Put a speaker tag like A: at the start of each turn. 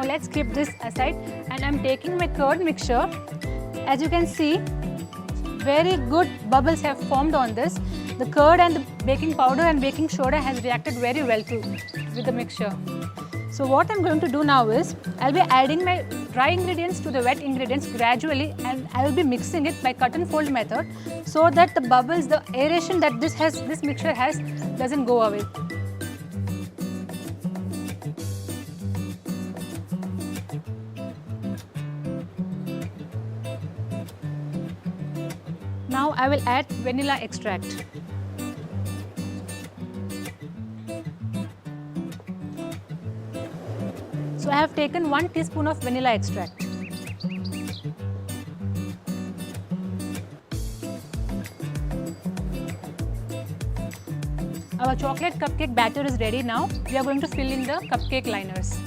A: let's keep this aside, and I'm taking my curd mixture. As you can see, very good bubbles have formed on this. The curd and the baking powder and baking soda has reacted very well with the mixture. So what I'm going to do now is, I'll be adding my dry ingredients to the wet ingredients gradually, and I will be mixing it by cut and fold method so that the bubbles, the aeration that this mixture has doesn't go away. Now I will add vanilla extract. So I have taken 1 teaspoon of vanilla extract. Our chocolate cupcake batter is ready now. We are going to fill in the cupcake liners.